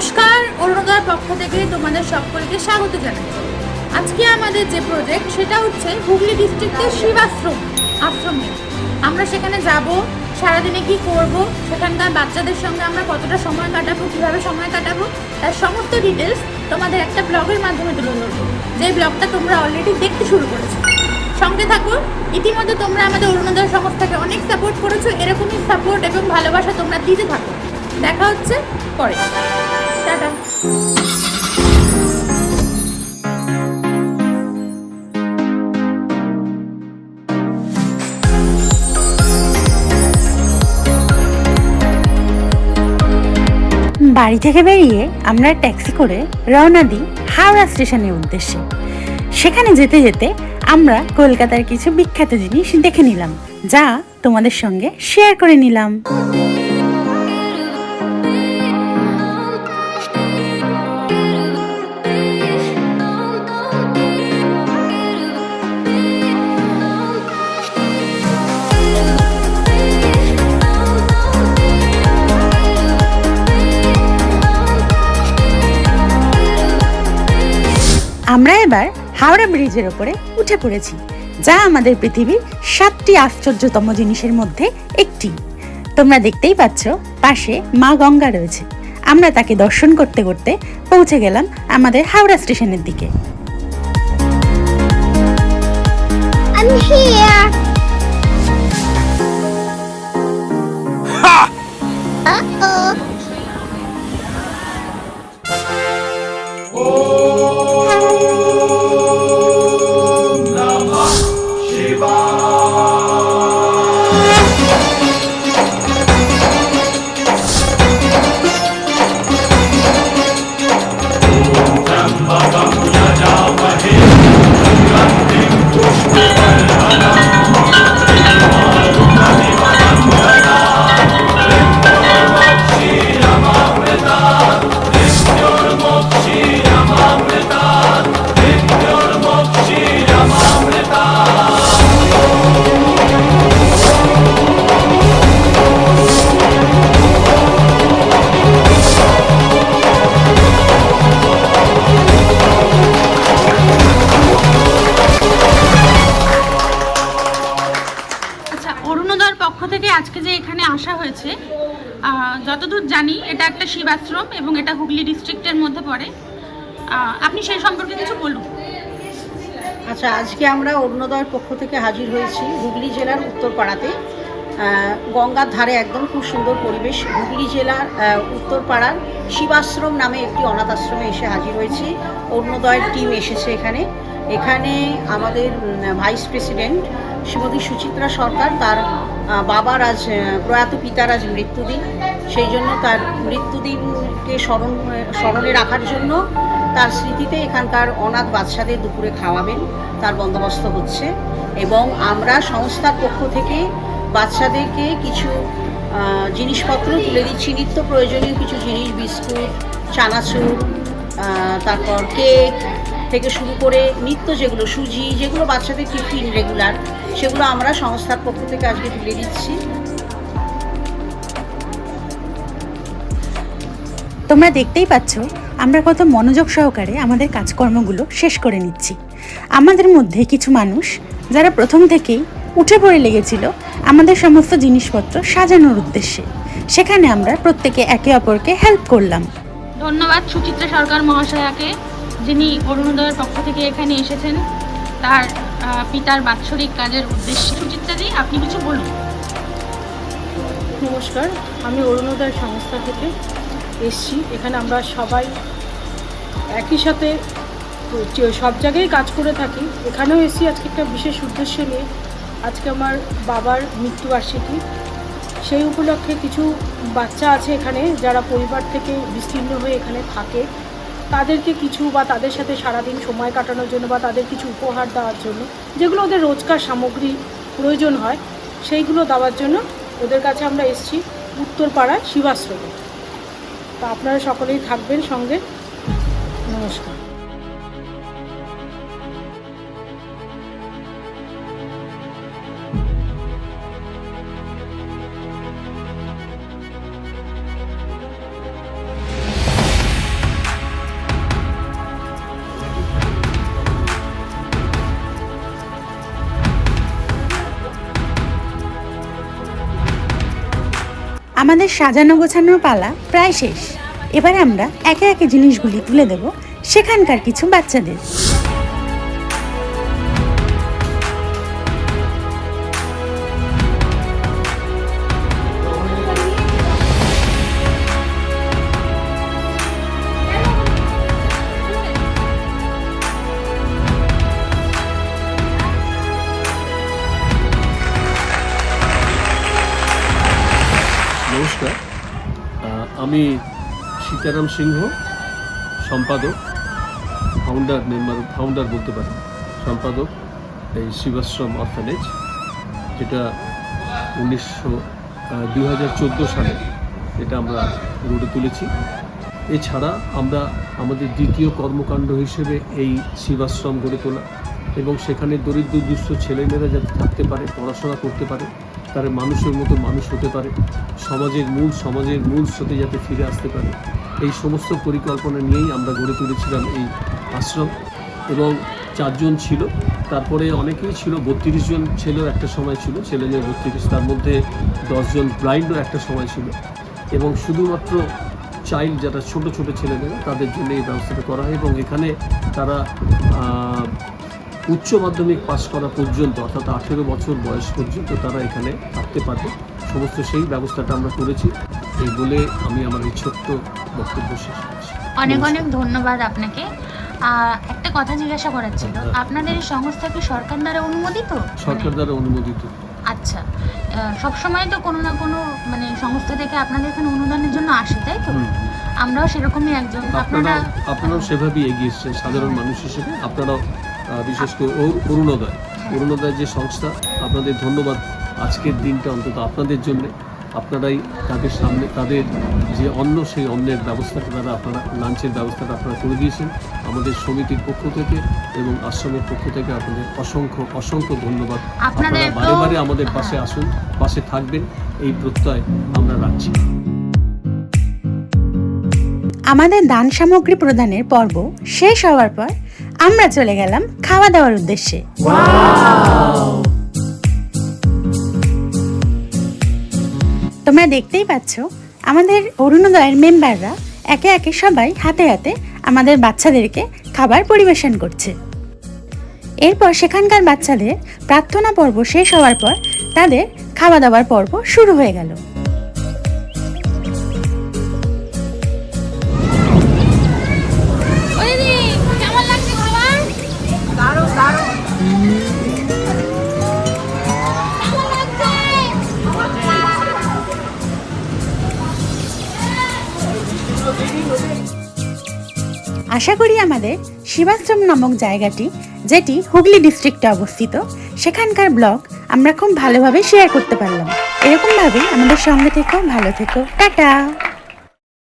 নমস্কার, অরুণোদয়ের পক্ষ থেকে তোমাদের সকলকে স্বাগত জানাই। আজকে আমাদের যে প্রজেক্ট সেটা হচ্ছে হুগলি ডিস্ট্রিক্টের আশ্রমে। আমরা সেখানে যাব, সারাদিনে কি করব, সেখানকার বাচ্চাদের সঙ্গে আমরা কতটা সময় কাটাবো, কীভাবে সময় কাটাবো, তার সমস্ত ডিটেলস তোমাদের একটা ব্লগের মাধ্যমে তুলে ধরবো, যে ব্লগটা তোমরা অলরেডি দেখতে শুরু করেছো। সঙ্গে থাকো। ইতিমধ্যে তোমরা আমাদের অরুণোদয় সংস্থাকে অনেক সাপোর্ট করেছো, এরকমই সাপোর্ট এবং ভালোবাসা তোমরা দিতে থাকো। দেখা হচ্ছে পরে। টাটা। বাড়ি থেকে বেরিয়ে আমরা ট্যাক্সি করে রওনা দিই হাওড়া স্টেশনের উদ্দেশ্যে। সেখানে যেতে যেতে আমরা কলকাতার কিছু বিখ্যাত জিনিস দেখে নিলাম, যা তোমাদের সঙ্গে শেয়ার করে নিলাম। আমরা এবার হাওড়া ব্রিজের ওপরে উঠে পড়েছি, যা আমাদের পৃথিবীর 7টি আশ্চর্যতম জিনিসের মধ্যে একটি। তোমরা দেখতেই পাচ্ছ পাশে মা গঙ্গা রয়েছে। আমরা তাকে দর্শন করতে করতে পৌঁছে গেলাম আমাদের হাওড়া স্টেশনের দিকে। আজকে যে এখানে আসা হয়েছে, যতদূর জানি এটা একটা শিবাশ্রম এবং এটা হুগলি ডিস্ট্রিক্টের মধ্যে পড়ে। আপনি সেই সম্পর্কে কিছু বলুন। আচ্ছা, আজকে আমরা অরুণোদয়ের পক্ষ থেকে হাজির হয়েছি হুগলি জেলার উত্তরপাড়াতে। গঙ্গার ধারে একদম খুব সুন্দর পরিবেশ। হুগলি জেলার উত্তরপাড়ার শিবাশ্রম নামে একটি অনাথ আশ্রমে এসে হাজির হয়েছি। অরুণোদয়ের টিম এসেছে এখানে। আমাদের ভাইস প্রেসিডেন্ট শ্রীমতী সুচিত্রা সরকার, তার বাবার আজ প্রয়াত পিতার আজ মৃত্যুদিন। সেই জন্য তার মৃত্যুদিনকে স্মরণে রাখার জন্য তার স্মৃতিতে এখানকার অনাথ বাচ্চাদের দুপুরে খাওয়াবেন তার বন্দোবস্ত হচ্ছে। এবং আমরা সংস্থার পক্ষ থেকে বাচ্চাদেরকে কিছু জিনিসপত্র তুলে দিচ্ছি, নিত্য প্রয়োজনীয় কিছু জিনিস, বিস্কুট, চানাচুর, তারপর কেক থেকে শুরু করে নিত্য যেগুলো সুজি, যেগুলো বাচ্চাদের টিফিন রেগুলার, সেগুলো আমরা সংস্থার পক্ষ থেকে আজকে তুলে দিচ্ছি। তোমরা দেখতেই পাচ্ছ আমরা কত মনোযোগ সহকারে আমাদের কাজকর্মগুলো শেষ করে নিচ্ছি। আমাদের মধ্যে কিছু মানুষ যারা প্রথম থেকেই উঠে পড়ে লেগেছিল আমাদের সমস্ত জিনিসপত্র সাজানোর উদ্দেশ্যে, সেখানে আমরা প্রত্যেকে একে অপরকে হেল্প করলাম। ধন্যবাদ সুচিত্রা সরকার মহাশয়াকে, যিনি অরুণোদয়ের পক্ষ থেকে এখানে এসেছেন তার পিতার বাৎসরিক কাজের উদ্দেশ্যে। সুচিত্রাজি, আপনি কিছু বলুন। নমস্কার, আমি অরুণোদয় সংস্থা থেকে এসছি। এখানে আমরা সবাই একই সাথে সব জায়গায় কাজ করে থাকি। এখানেও এসছি আজকে একটা বিশেষ উদ্দেশ্য নিয়ে। আজকে আমার বাবার মৃত্যুবার্ষিকী, সেই উপলক্ষে কিছু বাচ্চা আছে এখানে যারা পরিবার থেকে বিস্তীর্ণ হয়ে এখানে থাকে, তাদেরকে কিছু বা তাদের সাথে সারাদিন সময় কাটানোর জন্য বা তাদের কিছু উপহার দেওয়ার জন্য, যেগুলো ওদের রোজকার সামগ্রী প্রয়োজন হয়, সেইগুলো দেওয়ার জন্য ওদের কাছে আমরা এসেছি উত্তরপাড়া শিবাশ্রমে। তা আপনারা সকলেই থাকবেন সঙ্গে। নমস্কার। আমাদের সাজানো গোছানোর পালা প্রায় শেষ। এবারে আমরা একে একে জিনিসগুলি তুলে দেব সেখানকার কিছু বাচ্চাদের। নমস্কার, আমি সীতারাম সিংহ, সম্পাদক, ফাউন্ডার বলতে পারেন, সম্পাদক এই শিবাশ্রম অরফানেজ, যেটা 2014 সালে এটা আমরা গড়ে তুলেছি। এছাড়া আমরা আমাদের দ্বিতীয় কর্মকাণ্ড হিসেবে এই শিবাশ্রম গড়ে তোলা এবং সেখানে দরিদ্র দুস্থ ছেলেমেয়েরা যাতে থাকতে পারে, পড়াশোনা করতে পারে, তারা মানুষের মতো মানুষ হতে পারে, সমাজের মূল স্রোতে যাতে ফিরে আসতে পারে, এই সমস্ত পরিকল্পনা নিয়েই আমরা গড়ে তুলেছিলাম এই আশ্রম। এবং 4 জন ছিল, তারপরে অনেকেই ছিল, 32 জন ছিল একটা সময় ছিল, ছেলেমেয়ে 32, তার মধ্যে 10 জন ব্লাইন্ডও একটা সময় ছিল। এবং শুধুমাত্র চাইল্ড যারা ছোট ছোট ছেলেমেয়েরা তাদের জন্য এই ব্যবস্থাটা করা হয় এবং এখানে তারা উচ্চ মাধ্যমিক পাস করা পর্যন্ত, অর্থাৎ 18 বছর বয়স পর্যন্ত তারা এখানে থাকতে পারবে, সমস্ত সেই ব্যবস্থাটা আমরা করেছি। এই বলে আমি আমার এই ছোট্ট বক্তব্য শেষ করছি। অনেক অনেক ধন্যবাদ আপনাকে। একটা কথা জিজ্ঞাসা করার ছিল, আপনাদের এই সংস্থা কি সরকার দ্বারা অনুমোদিত? সরকার দ্বারা অনুমোদিত। আচ্ছা, সবসময় তো কোনো না কোনো মানে সংস্থা থেকে আপনাদের এখানে অনুদানের জন্য আসে, তাই তো? আমরাও সেরকমই একজন। আপনারাও সেভাবেই এগিয়ে এসছেন সাধারণ মানুষ হিসেবে। আপনারাও বিশেষ করে অরুণোদয় যে সংস্থা, আপনাদের ধন্যবাদ। আজকের দিনটা অন্তত আপনাদের জন্য, আপনারাই তাদের সামনে তাদের যে অন্ন, সেই অন্নের ব্যবস্থাটা আপনারা লাঞ্চের ব্যবস্থাটা আপনারা করে দিয়েছেন আমাদের সমিতির পক্ষ থেকে এবং আশ্রমের পক্ষ থেকে। আপনাদের অসংখ্য ধন্যবাদ। আপনারা বারে বারে আমাদের পাশে আসুন, পাশে থাকবেন, এই প্রত্যয় আমরা রাখছি। আমাদের দান সামগ্রী প্রদানের পর্ব শেষ হওয়ার পর আমরা চলে গেলাম খাওয়া দাওয়ার উদ্দেশ্যে। তোমরা দেখতেই পাচ্ছ আমাদের অরুণোদয়ের মেম্বাররা একে একে সবাই হাতে হাতে আমাদের বাচ্চাদেরকে খাবার পরিবেশন করছে। এরপর সেখানকার বাচ্চাদের প্রার্থনা পর্ব শেষ হওয়ার পর তাদের খাওয়া দাওয়ার পর্ব শুরু হয়ে গেল। আশা করি আমাদের শিবাশ্রম নামক জায়গাটি, যেটি হুগলি ডিস্ট্রিক্টে অবস্থিত, সেখানকার ব্লগ আমরা খুব ভালোভাবে শেয়ার করতে পারলাম। এরকমভাবেই আমাদের সঙ্গে থেকো, ভালো থেকো, টাটা।